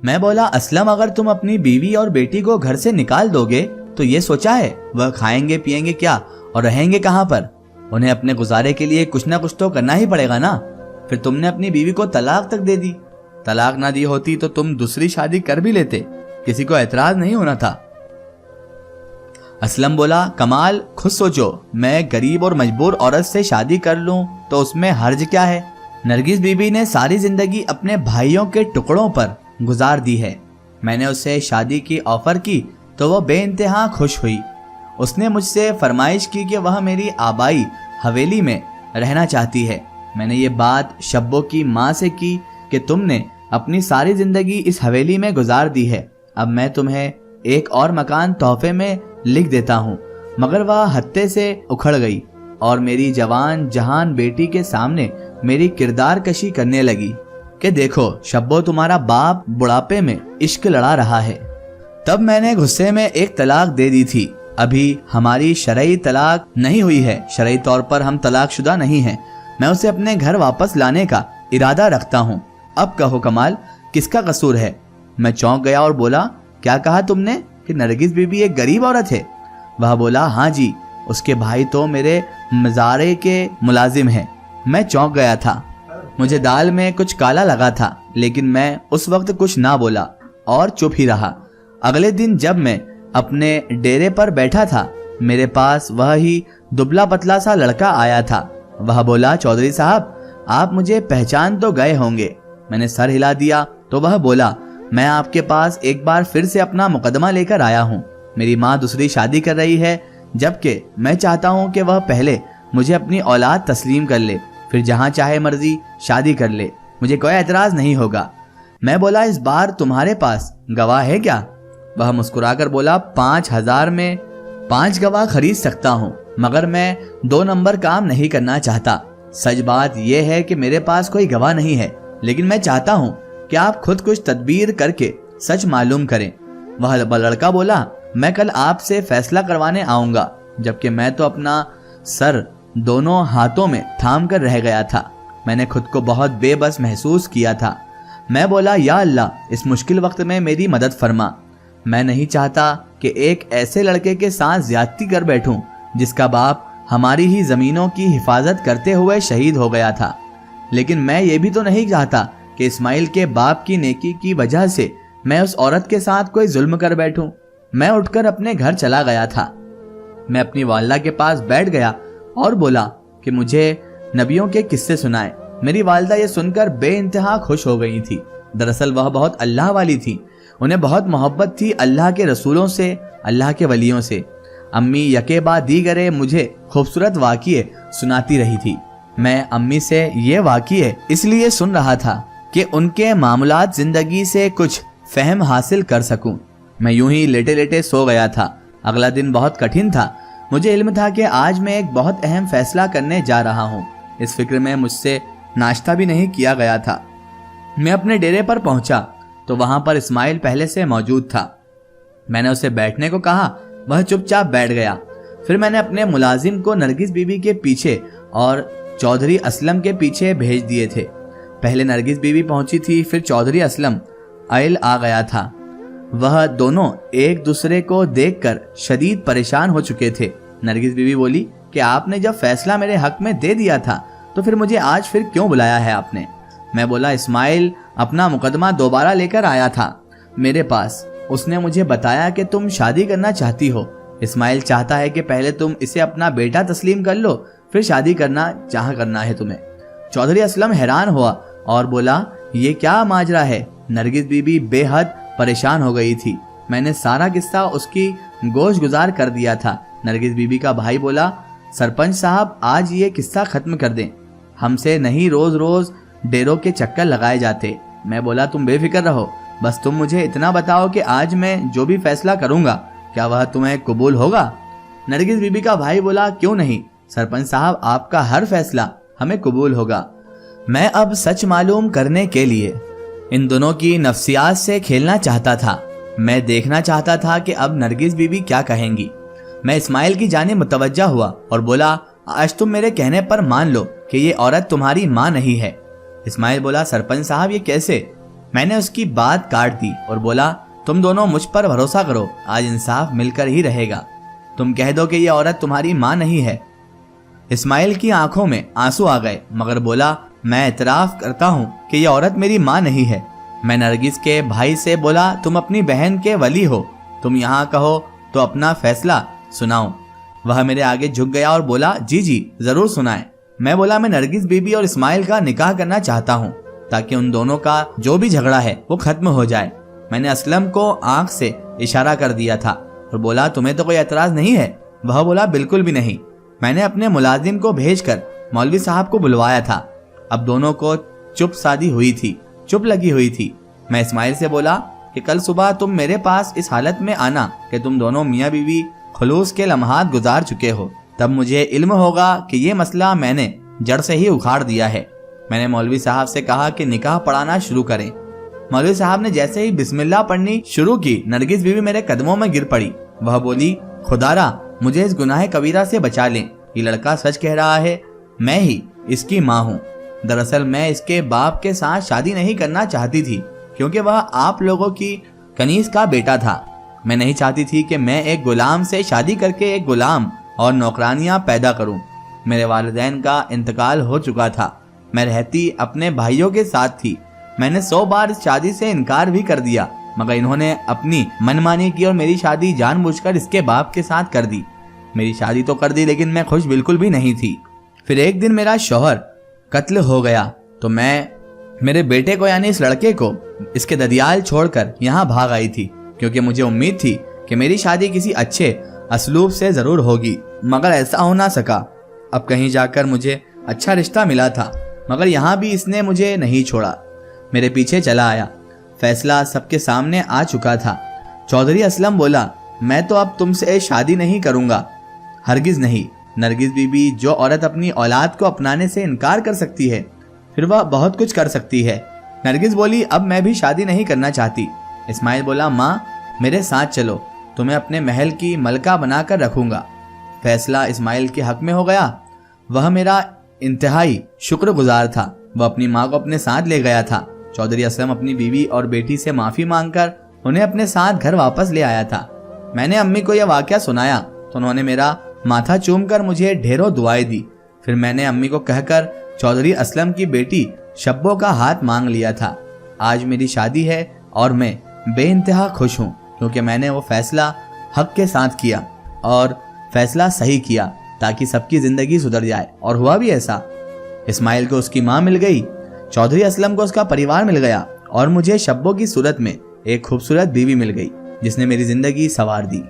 میں بولا اسلم اگر تم اپنی بیوی اور بیٹی کو گھر سے نکال دو گے تو یہ سوچا ہے وہ کھائیں گے پیئیں گے کیا اور رہیں گے کہاں پر؟ انہیں اپنے گزارے کے لیے کچھ نہ کچھ تو کرنا ہی پڑے گا نا۔ پھر تم نے اپنی بیوی کو طلاق تک دے دی، طلاق نہ دی ہوتی تو تم دوسری شادی کر بھی لیتے، کسی کو اعتراض نہیں ہونا تھا۔ اسلم بولا کمال خود سوچو، میں غریب اور مجبور عورت سے شادی کر لوں تو اس میں حرج کیا ہے؟ نرگس بی بی نے ساری زندگی اپنے بھائیوں کے ٹکڑوں پر گزار دی ہے۔ میں نے اسے شادی کی آفر کی تو وہ بے انتہا خوش ہوئی۔ اس نے مجھ سے فرمائش کی کہ وہ میری آبائی حویلی میں رہنا چاہتی ہے۔ میں نے یہ بات شبو کی ماں سے کی کہ تم نے اپنی ساری زندگی اس حویلی میں گزار دی ہے، اب میں تمہیں ایک اور مکان تحفے میں لکھ دیتا ہوں۔ مگر وہ ہتے سے اکھڑ گئی اور میری جوان جہان بیٹی کے سامنے میری کردار کشی کرنے لگی کہ دیکھو شبو تمہارا باپ بڑھاپے میں عشق لڑا رہا ہے۔ تب میں نے غصے میں ایک طلاق دے دی تھی۔ ابھی ہماری شرعی طلاق نہیں ہوئی ہے، شرعی طور پر ہم طلاق شدہ نہیں ہیں۔ میں اسے اپنے گھر واپس لانے کا ارادہ رکھتا ہوں۔ اب کہو کمال کس کا قصور ہے؟ میں چونک گیا اور بولا کیا کہا تم نے کہ نرگس بی بی ایک غریب عورت ہے؟ وہ بولا ہاں جی، اس کے بھائی تو میرے مزارے کے ملازم ہیں۔ میں چونک گیا تھا، مجھے دال میں کچھ کالا لگا تھا، لیکن میں اس وقت کچھ نہ بولا اور چپ ہی رہا۔ اگلے دن جب میں اپنے ڈیرے پر بیٹھا تھا میرے پاس وہی دبلا پتلا سا لڑکا آیا تھا۔ وہ بولا چودھری صاحب آپ مجھے پہچان تو گئے ہوں گے۔ میں نے سر ہلا دیا تو وہ بولا میں آپ کے پاس ایک بار پھر سے اپنا مقدمہ لے کر آیا ہوں۔ میری ماں دوسری شادی کر رہی ہے، جبکہ میں چاہتا ہوں کہ وہ پہلے مجھے اپنی اولاد تسلیم کر لے، پھر جہاں چاہے مرضی شادی کر لے، مجھے کوئی اعتراض نہیں ہوگا۔ میں بولا اس بار تمہارے پاس گواہ ہے کیا؟ وہ مسکرا کر بولا 5000 میں 5 گواہ خرید سکتا ہوں، مگر میں 2 نمبر کام نہیں کرنا چاہتا۔ سچ بات یہ ہے کہ میرے پاس کوئی گواہ نہیں ہے، لیکن میں چاہتا ہوں کہ آپ خود کچھ تدبیر کر کے سچ معلوم کریں۔ وہ لڑکا بولا میں کل آپ سے فیصلہ کروانے آؤں گا، جبکہ میں تو اپنا سر دونوں ہاتھوں میں تھام کر رہ گیا تھا۔ میں نے خود کو بہت بے بس محسوس کیا تھا۔ میں بولا یا اللہ اس مشکل وقت میں میری مدد فرما۔ میں نہیں چاہتا کہ ایک ایسے لڑکے کے ساتھ زیادتی کر بیٹھوں جس کا باپ ہماری ہی زمینوں کی حفاظت کرتے ہوئے شہید ہو گیا تھا، لیکن میں یہ بھی تو نہیں چاہتا کہ اسماعیل کے باپ کی نیکی کی وجہ سے میں اس عورت کے ساتھ کوئی ظلم کر بیٹھوں۔ میں اٹھ کر اپنے گھر چلا گیا تھا۔ میں اپنی والدہ کے پاس بیٹھ گیا اور بولا کہ مجھے نبیوں کے قصے سنائے۔ میری والدہ یہ سن کر بے انتہا خوش ہو گئی تھی۔ دراصل وہ بہت اللہ والی تھی، انہیں بہت محبت تھی اللہ کے رسولوں سے، اللہ کے ولیوں سے۔ امی یکے بعد دیگرے مجھے خوبصورت واقعے سناتی رہی تھی۔ میں امی سے یہ واقعے اس لیے سن رہا تھا کہ ان کے معاملات زندگی سے کچھ فہم حاصل کر سکوں۔ میں یوں ہی لیٹے لیٹے سو گیا تھا۔ اگلا دن بہت کٹھن تھا۔ مجھے علم تھا کہ آج میں ایک بہت اہم فیصلہ کرنے جا رہا ہوں۔ اس فکر میں مجھ سے ناشتہ بھی نہیں کیا گیا تھا۔ میں اپنے ڈیرے پر پہنچا تو وہاں پر اسماعیل پہلے سے موجود تھا۔ میں نے اسے بیٹھنے کو کہا، وہ چپ چاپ بیٹھ گیا۔ پھر میں نے اپنے ملازم کو نرگس بی بی کے پیچھے اور چودھری اسلم کے پیچھے بھیج دیے تھے۔ پہلے نرگس بی بی پہنچی تھی، پھر چودھری اسلم آئل آ گیا تھا۔ وہ دونوں ایک دوسرے کو دیکھ کر شدید پریشان ہو چکے تھے۔ نرگس بی بی بولی کہ آپ نے جب فیصلہ میرے حق میں دے دیا تھا تو پھر مجھے آج پھر کیوں بلایا ہے آپ نے؟ میں بولا اسماعیل اپنا مقدمہ دوبارہ لے کر آیا تھا میرے پاس۔ اس نے مجھے بتایا کہ تم شادی کرنا چاہتی ہو۔ اسماعیل چاہتا ہے کہ پہلے تم اسے اپنا بیٹا تسلیم کر لو، پھر شادی کرنا جہاں کرنا ہے تمہیں۔ چودھری اسلم حیران ہوا اور بولا یہ کیا ماجرا ہے؟ نرگس بی بی بے حد پریشان ہو گئی تھی۔ میں نے سارا قصہ اس کی گوش گزار کر دیا تھا۔ نرگس بی بی کا بھائی بولا سرپنچ صاحب آج یہ قصہ ختم کر دیں، ہم سے نہیں روز روز ڈیروں کے چکر لگائے جاتے۔ میں بولا تم بے فکر رہو، بس تم مجھے اتنا بتاؤ کہ آج میں جو بھی فیصلہ کروں گا کیا وہ تمہیں قبول ہوگا؟ نرگس بی بی کا بھائی بولا کیوں نہیں سرپنچ صاحب، آپ کا ہر فیصلہ ہمیں قبول ہوگا۔ میں اب سچ معلوم کرنے کے لیے ان دونوں کی نفسیات سے کھیلنا چاہتا تھا۔ میں دیکھنا چاہتا تھا کہ اب نرگس بی بی کیا کہیں گی۔ میں اسماعیل کی جانب متوجہ ہوا اور بولا آج تم میرے کہنے پر مان لو کہ یہ عورت تمہاری ماں نہیں ہے۔ اسماعیل بولا سرپنچ صاحب یہ کیسے؟ میں نے اس کی بات کاٹ دی اور بولا تم دونوں مجھ پر بھروسہ کرو، آج انصاف مل کر ہی رہے گا۔ تم کہہ دو کہ یہ عورت تمہاری ماں نہیں ہے۔ اسماعیل کی آنکھوں میں آنسو آ گئے مگر بولا میں اعتراف کرتا ہوں کہ یہ عورت میری ماں نہیں ہے۔ میں نرگس کے بھائی سے بولا تم اپنی بہن کے ولی ہو، تم یہاں کہو تو اپنا فیصلہ سناؤ۔ وہ میرے آگے جھک گیا اور بولا جی ضرور سنائیں۔ میں بولا میں نرگس بی بی اور اسماعیل کا نکاح کرنا چاہتا ہوں تاکہ ان دونوں کا جو بھی جھگڑا ہے وہ ختم ہو جائے۔ میں نے اسلم کو آنکھ سے اشارہ کر دیا تھا اور بولا تمہیں تو کوئی اعتراض نہیں ہے؟ وہ بولا بالکل بھی نہیں۔ میں نے اپنے ملازم کو بھیج کر مولوی صاحب کو بلوایا تھا۔ اب دونوں کو چپ لگی ہوئی تھی۔ میں اسماعیل سے بولا کہ کل صبح تم میرے پاس اس حالت میں آنا کہ تم دونوں میاں بیوی خلوص کے لمحات گزار چکے ہو، تب مجھے علم ہوگا کہ یہ مسئلہ میں نے جڑ سے ہی اکھاڑ دیا ہے۔ میں نے مولوی صاحب سے کہا کہ نکاح پڑھانا شروع کریں۔ مولوی صاحب نے جیسے ہی بسم اللہ پڑھنی شروع کی، نرگس بیوی میرے قدموں میں گر پڑی۔ وہ بولی خدارا مجھے اس گناہ کبیرہ سے بچا لیں، یہ لڑکا سچ کہہ رہا ہے، میں ہی اس کی ماں ہوں۔ دراصل میں اس کے باپ کے ساتھ شادی نہیں کرنا چاہتی تھی کیونکہ وہ آپ لوگوں کی کنیز کا بیٹا تھا۔ میں نہیں چاہتی تھی کہ میں ایک غلام سے شادی کر کے ایک غلام اور نوکرانیاں پیدا کروں۔ میرے والدین کا انتقال ہو چکا تھا، میں رہتی اپنے بھائیوں کے ساتھ تھی۔ میں نے 100 بار اس شادی سے انکار بھی کر دیا مگر انہوں نے اپنی منمانی کی اور میری شادی جان بوجھ کر اس کے باپ کے ساتھ کر دی۔ میری شادی تو کر دی لیکن میں خوش بالکل بھی نہیں تھی۔ پھر ایک دن میرا شوہر قتل ہو گیا تو میں میرے بیٹے کو یعنی اس لڑکے کو اس کے ددیال چھوڑ کر یہاں بھاگ آئی تھی کیونکہ مجھے امید تھی کہ میری شادی کسی اچھے اسلوب سے ضرور ہوگی مگر ایسا ہو نہ سکا۔ اب کہیں جا کر مجھے اچھا رشتہ ملا تھا مگر یہاں بھی اس نے مجھے نہیں چھوڑا، میرے پیچھے چلا آیا۔ فیصلہ سب کے سامنے آ چکا تھا۔ چودھری اسلم بولا میں تو اب تم سے شادی نہیں کروں گا، ہرگز نہیں۔ نرگس بی بی جو عورت اپنی اولاد کو اپنانے سے انکار کر سکتی ہے پھر وہ بہت کچھ کر سکتی ہے۔ نرگس بولی اب میں بھی شادی نہیں کرنا چاہتی۔ اسماعیل بولا ماں میرے ساتھ چلو، تمہیں اپنے محل کی ملکہ بنا کر رکھوں گا۔ فیصلہ اسماعیل کے حق میں ہو گیا۔ وہ میرا انتہائی شکر گزار تھا۔ وہ اپنی ماں کو اپنے ساتھ لے گیا تھا۔ چودھری اسلم اپنی بیوی اور بیٹی سے معافی مانگ کر انہیں اپنے ساتھ گھر واپس لے آیا تھا۔ میں نے امی کو یہ واقعہ سنایا تو انہوں نے میرا ماتھا چوم کر مجھے ڈھیروں دعائیں دی۔ پھر میں نے امی کو کہہ کر چودھری اسلم کی بیٹی شبو کا ہاتھ مانگ لیا تھا۔ آج میری شادی ہے اور میں بے انتہا خوش ہوں کیونکہ میں نے وہ فیصلہ حق کے ساتھ کیا اور فیصلہ صحیح کیا تاکہ سب کی زندگی سدھر جائے، اور ہوا بھی ایسا۔ اسماعیل کو اس کی ماں مل گئی، چودھری اسلم کو اس کا پریوار مل گیا اور مجھے شبو کی صورت میں ایک خوبصورت بیوی مل گئی جس نے میری زندگی سنوار دی۔